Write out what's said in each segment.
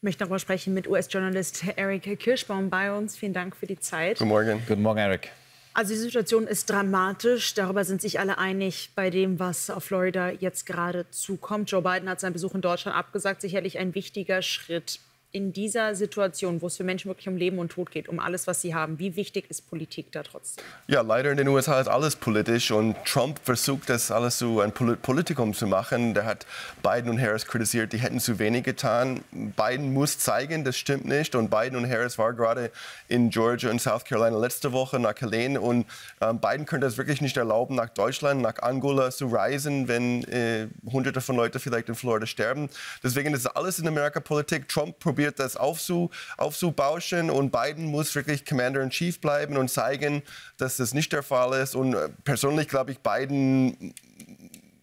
möchte darüber sprechen mit US-Journalist Eric Kirschbaum bei uns. Vielen Dank für die Zeit. Guten Morgen. Guten Morgen, Eric. Also die Situation ist dramatisch. Darüber sind sich alle einig bei dem, was auf Florida jetzt gerade zukommt. Joe Biden hat seinen Besuch in Deutschland abgesagt. Sicherlich ein wichtiger Schritt. In dieser Situation, wo es für Menschen wirklich um Leben und Tod geht, um alles, was sie haben, wie wichtig ist Politik da trotzdem? Ja, leider in den USA ist alles politisch und Trump versucht, das alles so ein Politikum zu machen. Der hat Biden und Harris kritisiert, die hätten zu wenig getan. Biden muss zeigen, das stimmt nicht. Und Biden und Harris waren gerade in Georgia und South Carolina letzte Woche nach Helene. Und Biden könnte es wirklich nicht erlauben, nach Deutschland, nach Angola zu reisen, wenn Hunderte von Leuten vielleicht in Florida sterben. Deswegen ist alles in Amerika Politik. Trump probiert das aufzubauschen und Biden muss wirklich Commander-in-Chief bleiben und zeigen, dass das nicht der Fall ist. Und persönlich glaube ich, Biden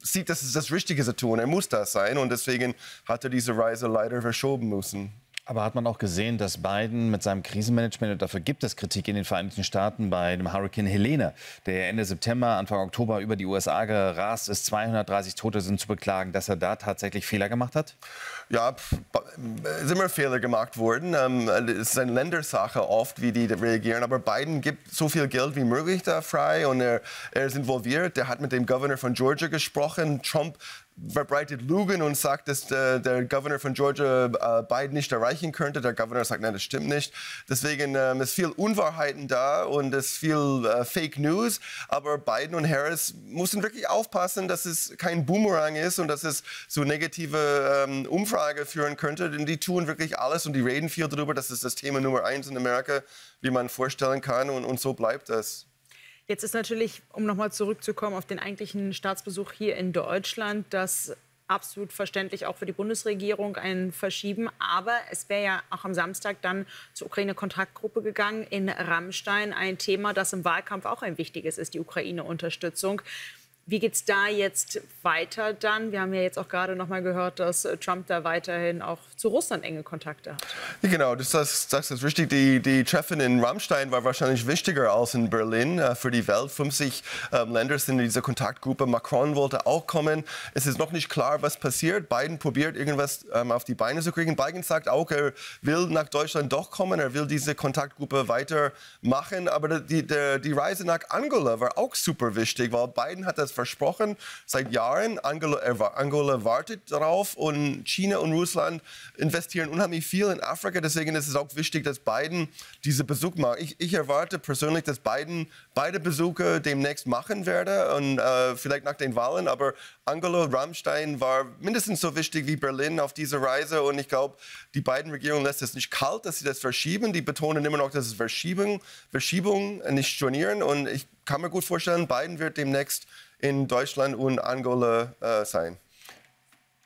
sieht, dass es das Richtige zu tun. Er muss das sein und deswegen hat er diese Reise leider verschoben müssen. Aber hat man auch gesehen, dass Biden mit seinem Krisenmanagement, und dafür gibt es Kritik in den Vereinigten Staaten, bei dem Hurrikan Helene, der Ende September, Anfang Oktober über die USA gerast ist, 230 Tote sind zu beklagen, dass er da tatsächlich Fehler gemacht hat? Ja, es sind immer Fehler gemacht worden. Es ist eine Ländersache oft, wie die reagieren. Aber Biden gibt so viel Geld wie möglich da frei und er ist involviert. Er hat mit dem Governor von Georgia gesprochen. Trump verbreitet Lügen und sagt, dass der Governor von Georgia Biden nicht erreichen könnte. Der Governor sagt, nein, das stimmt nicht. Deswegen ist viel Unwahrheiten da und es ist viel Fake News. Aber Biden und Harris müssen wirklich aufpassen, dass es kein Boomerang ist und dass es so negative Umfrage führen könnte. Denn die tun wirklich alles und die reden viel darüber. Das ist das Thema Nummer 1 in Amerika, wie man vorstellen kann. Und so bleibt das. Jetzt ist natürlich, um nochmal zurückzukommen auf den eigentlichen Staatsbesuch hier in Deutschland, das absolut verständlich auch für die Bundesregierung ein Verschieben. Aber es wäre ja auch am Samstag dann zur Ukraine-Kontaktgruppe gegangen in Rammstein. Ein Thema, das im Wahlkampf auch ein wichtiges ist, die Ukraine-Unterstützung. Wie geht es da jetzt weiter dann? Wir haben ja jetzt auch gerade noch mal gehört, dass Trump da weiterhin auch zu Russland enge Kontakte hat. Ja, genau, das ist richtig. Die Treffen in Rammstein war wahrscheinlich wichtiger als in Berlin für die Welt. 50 Länder sind in dieser Kontaktgruppe. Macron wollte auch kommen. Es ist noch nicht klar, was passiert. Biden probiert irgendwas auf die Beine zu kriegen. Biden sagt auch, er will nach Deutschland doch kommen. Er will diese Kontaktgruppe weitermachen. Aber die Reise nach Angola war auch super wichtig, weil Biden hat das versprochen seit Jahren. Angola wartet darauf und China und Russland investieren unheimlich viel in Afrika. Deswegen ist es auch wichtig, dass Biden diese Besuch macht. Ich erwarte persönlich, dass Biden beide Besuche demnächst machen werde und vielleicht nach den Wahlen. Aber Angola, Rammstein war mindestens so wichtig wie Berlin auf dieser Reise. Und ich glaube, die beiden Regierungen lässt es nicht kalt, dass sie das verschieben. Die betonen immer noch, dass es Verschiebung, nicht stornieren. Und ich kann mir gut vorstellen, Biden wird demnächst in Deutschland und Angola sein.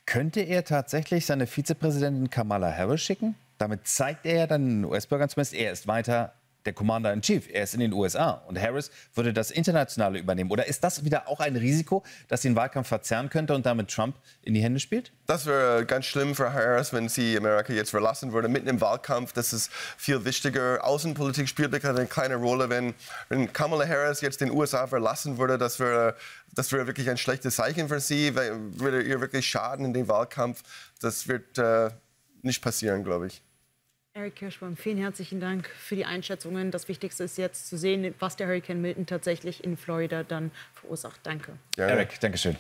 Könnte er tatsächlich seine Vizepräsidentin Kamala Harris schicken? Damit zeigt er ja dann den US-Bürgern zumindest, er ist weiter der Commander-in-Chief. Er ist in den USA und Harris würde das Internationale übernehmen. Oder ist das wieder auch ein Risiko, das den Wahlkampf verzerren könnte und damit Trump in die Hände spielt? Das wäre ganz schlimm für Harris, wenn sie Amerika jetzt verlassen würde, mitten im Wahlkampf. Das ist viel wichtiger. Außenpolitik spielt eine kleine Rolle. Wenn Kamala Harris jetzt den USA verlassen würde, das wäre wirklich ein schlechtes Zeichen für sie. Würde ihr wirklich schaden in dem Wahlkampf. Das wird nicht passieren, glaube ich. Eric Kirschbaum, vielen herzlichen Dank für die Einschätzungen. Das Wichtigste ist jetzt zu sehen, was der Hurrikan Milton tatsächlich in Florida dann verursacht. Danke. Ja. Eric, danke schön.